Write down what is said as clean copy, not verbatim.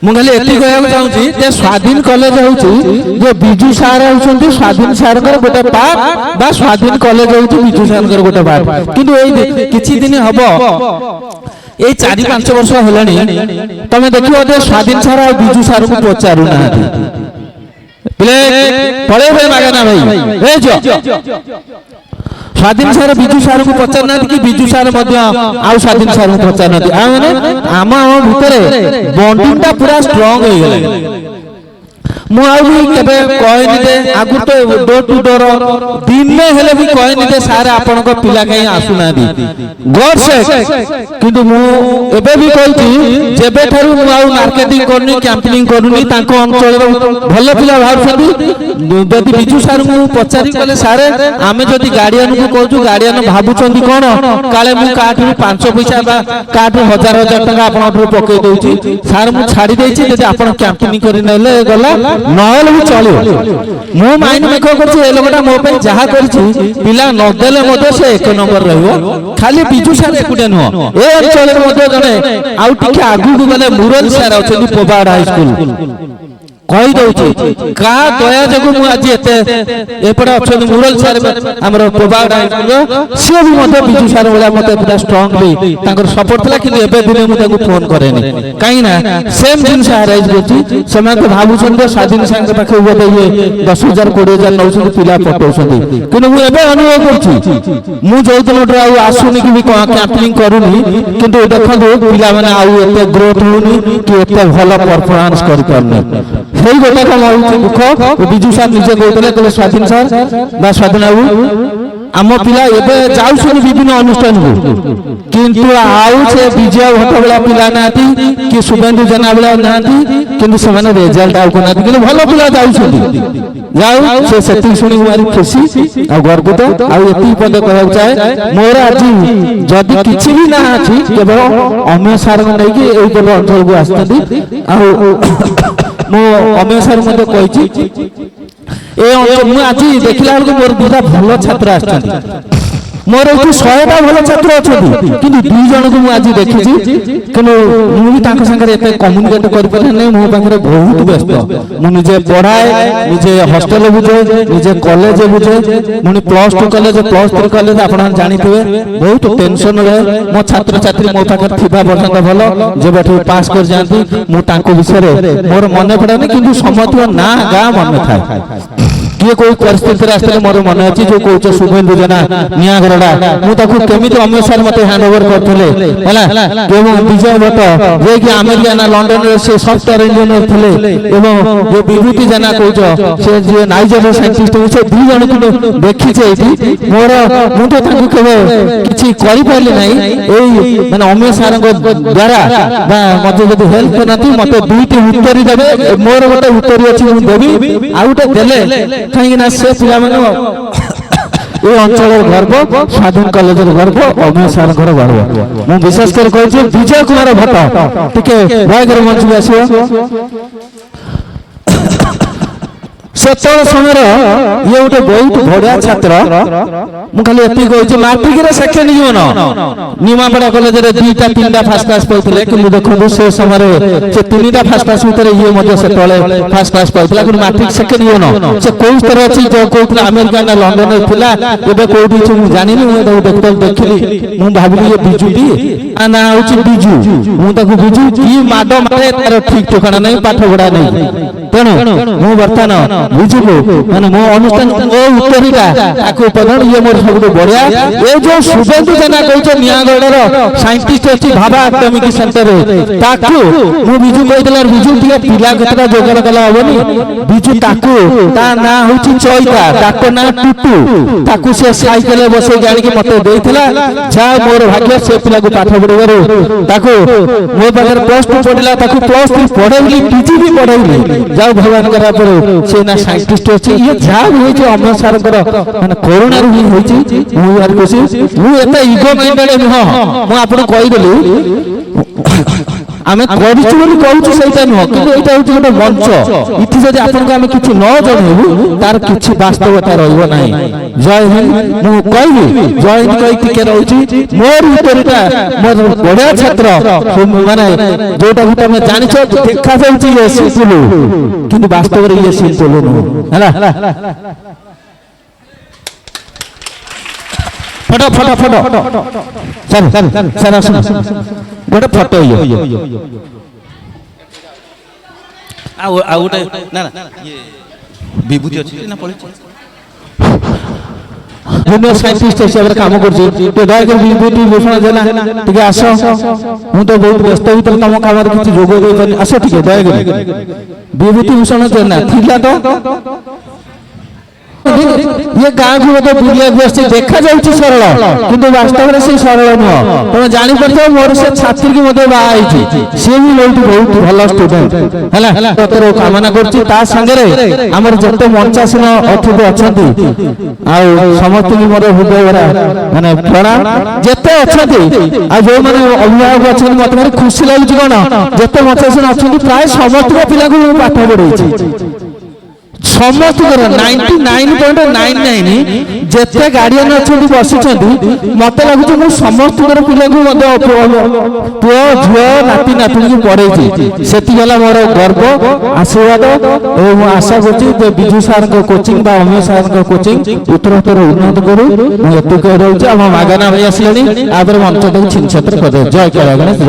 मुझे एति कहना चाहूँगी जे स्वाधीन कॉलेज होउची जे बिजू सार होउछंती स्वाधीन सार कर गोटे पार्ट बा स्वाधीन कॉलेज होउची बिजू सार कर गोटे पार्ट किंतु एई किछि दिन हबो ए 4-5 वर्ष हेलानी तमे देखियो जे स्वाधीन सार आ बिजू सार को पचारु ना प्ले पळे भाई मागना भाई हे जो स्वाधीन सार बिजू सार को पचार ना कि बिजू सार मध्य आउ स्वाधीन सार को पचार ना आ माने आम भितरे बॉन्डिंग ता पूरा स्ट्रांग हो गेले मु आउ केबे कहनी दे आगु तो डोर टू डोर दिन में हेले भी कहनी दे सारे आपन को पिला कहीं आसु ना दी गॉड से किंतु मु एबे भी कहती जेबे थारु मु आउ मार्केटिंग करनी कैंपेनिंग करनी ताको अंचल भलो पिला भाबछंती जदि बिजू सार मु पचारी कले सारे आमे जदि गार्डियन को कहजु गार्डियन भाबुछंती कोन काले मु काठू 5 पैसा बा काठू 1000 टका आपन ठो पके दउची सार मु छाडी देछि जदि आपन कैंपेनिंग करि नले गला नहले भी चलियो मो माइंड में को करछि ए लोगटा मो पे जहा करछि पिला न देले मते से एक नंबर रहइबो खाली बिजू सार एकुटे न ए अंचल मते जने आउ टिके आगु गले मुरल सार अछथि पोबाड हाई स्कूल कहि दउछि का दया जगु मु आज एते एपडा अछथि मुरल सार हमर पोबाड हाई स्कूल से भी मते बिजू सार वाला मते पूरा स्ट्रांगली तांकर सपोर्ट थला कि एबे दिने मु ताको फोन करेनी काई ना सेम दिन साराइज गोछि समय तो भाबुछन जे स्वाधीन संघ पाखे बोते ये 10,000 20,000 नौछन पिला पटौछन किनु मु एबे अनुभव करछि मु जोइतलोटर आउ आसुनी कि भी कैंपेनिंग करूनी किंतु देखो पिला माने आउ एते ग्रोथ होनी कि एते भलो परफॉर्मेंस करि करनी সেই গোটা কাম দুঃখ বিজু স্যার নিজে কইতলে তবে স্বাধীন স্যার বা স্বাধীন বাবু आम पिला एबे जाउछन विभिन्न अनुष्ठान को किंतु आउ से विजय भट्ट वाला पिला नाती कि सुगंधु जना वाला नाती किंतु समान रिजल्ट आउ कोनाती कि भलो पिला जाउछन जाउ से सती सुनी मारी खुशी आ गर्वित आ एती पद कहउ चाहे मोर आज जदी किछि भी ना अछि केवल अमेय सार नै कि एई पद अंचल को आस्तदी आ मो अमेय सार मते कहिछि ए मु आज देखला बेलको मोर दुटा भलो छात्र आछथि मोर एठी 100टा भलो छात्र अछथि किंतु दुई जन को मु आज देखिछि किनु मु भी तांका संगे एते कम्युनिकेट करि पारे नै मो पाखरे बहुत व्यस्त मु निजे पढाए निजे हॉस्टल बुझे निजे कॉलेज बुझे मुनि +2 कॉलेज +3 कॉलेज आपण जानिथिबे बहुत टेंशन रहे मो छात्र छात्री मो पाखरे थिबा पर्यंत भलो जेबेठु पास कर जांती मु तांको विषय रे मोर मने पड़े नै किंतु समथिव ना गा मन थाए किए कोई परिस्थिति रास्ते मोर मन अछि जो कोच सुगंधु जना निया गरडा मु ताकू केमिति अमेय सर मते हैंड ओवर करथले हला एवं विजय भट्ट जे कि अमेरिका ना लंडन रे से सॉफ्टवेयर इंजीनियर थिले एवं जो विभूति जना कोच से जे नाइजेरिया साइंटिस्ट से दुई जन को देखि छै एठी मोर मु तो ताकू केबे किछि करि पारले नै एई माने अमेय सर को द्वारा बा मते जदी हेल्प करनाती मते दुईटी उत्तरी देबे मोर गोटे उत्तरी अछि मु देबी आउटे देले कहीं ना से पिला माने ए अंचल गर्व स्वाधीन कॉलेज गर्व अमेय सार घर गर्व मु विशेष कर कहै छी विजय कुमार भट्ट टिके भागर मंच में आसियो सेतल समय ये गोटे बहुत बढ़िया छात्र मु खाली एति कहै छी मार्टिक रे सेकेंड जीवन निमापड़ा कॉलेज रे 2टा 3टा फास्ट क्लास पाइतले कि देखो से समय से 3टा फास्ट क्लास भीतर ये मध्य से तले फास्ट क्लास पाइतला कि मार्टिक सेकेंड जीवन से कोई तरह अछि जो कोइतला अमेरिका ना लंडन रे थिला एबे कोइठी छु मु जानि नि मु देखली मु भाबिली ये बिजुटी आ ना होछि बिजू मु ताकू बिजू की माडो मारे तार ठीक ठिकाना नै पाठ पढा नै तेनु मु वर्तमान बुझिबो माने मो अनुष्ठान ओ उत्तरीटा ताकू पदन ये मोर सबटु बढ़िया ए जो सुगंधु जना कहछ नियागडर साइंटिस्ट अछि भाबा एटॉमिक सेंटर ताकू मु बिजू कहितला बिजू टिका पिला कतरा जोगाड़ कला होबनी बिजू ताकू ता ना होछि चोइता ताको ना टुटू ताकू से साइकिल बसे गाड़ी के मते देइतला जा मोर भाग्य से पिला को पाठ पढिबारो ताकू मो बगर +2 पढिला ताकू +3 पढैली पीजी भी पढैली जाओ भगवान करा परो से ना साइंटिस्ट अछि ये जा होय जे अमेय सर कर माने कोरोना रू होय छी मु यार कोसी मु एता ईगो माइंडेड हो मु आपन कहि देली ଆମେ କରିଛୁ ବୋଲି କହୁଛୁ ସେଇଟା ନୁହଁ, କିନ୍ତୁ ଏଇଟା ହେଉଛି ଗୋଟେ ମଞ୍ଚ। ଏଠି ଯଦି ଆପଣଙ୍କୁ ଆମେ କିଛି ନ ଜଣେଇବୁ ତାର କିଛି ବାସ୍ତବତା ରହିବ ନାହିଁ। ଜୟ ହିନ୍ଦ। ମୁଁ କହିବି ଜୟ ହିନ୍ଦ କହି ଟିକେ ରହୁଛି। ମୋର ଭିତରଟା ମୋର ବଢିଆ ଛାତ୍ର, ମାନେ ଯୋଉଟାକୁ ତମେ ଜାଣିଛ ଦେଖାଯାଉଛି ଇଏ ସିମ୍ପଲ, କିନ୍ତୁ ବାସ୍ତବରେ ଇଏ ସିମ୍ପଲ ନୁହଁ। ହେଲା, photo photo photo sir sir sir ଆସୁନ, ଗୋଟେ ଫଟୋ ଇଏ ଆଉ ଗୋଟେ ନା ନା ବିଭୂତି ଅଛି ନା ପଳେଇଛି, ଜୁନିୟର ସାଇଣ୍ଟିଷ୍ଟ ହିସାବରେ କାମ କରୁଛି। ଟିକେ ଦୟାକରି ବିଭୂତି ଭୂଷଣ ଜେନା ଟିକେ ଆସ। ମୁଁ ତ ବହୁତ ବ୍ୟସ୍ତ ଭିତରେ ତମ କାମରେ କିଛି ଯୋଗ ଦେଇପାରୁନି, ଆସ ଟିକେ ଦୟାକରି। ବିଭୂତି ଭୂଷଣ ଜେନା ଥିଲା ତ ये गाँव को बोधे बुलिया देखा जाऊँगी सरल, किंतु वास्तव में से सरल नुह। तुम जापर मोर से छात्री की मत बाई सी भी बहुत भल स्टूडेंट है कामना करमर जो मंचासीन अतिथि अच्छा समस्त मोर हृदय भरा मानने प्रणाम जिते अच्छा जो मैंने अभिभावक अच्छा मत भारी खुशी लगे कौन जिते मंचासीन अच्छा प्राय समस्त पिला पाठ पढ़ाई समस्त 99.99 जिते गार्डियन अच्छा बसी मत लगुच समस्त पिला पुओ झील नाती नातुणी की पढ़े से मोर गर्व आशीर्वाद। आशा कर विजु सार कोचिंग अमीय सार कोचिंग उत्तरोत्तर उन्नत करूँ रोचे आम मागना भाई आसले मंच छीन छत्र कर। जय जय जगन्नाथ।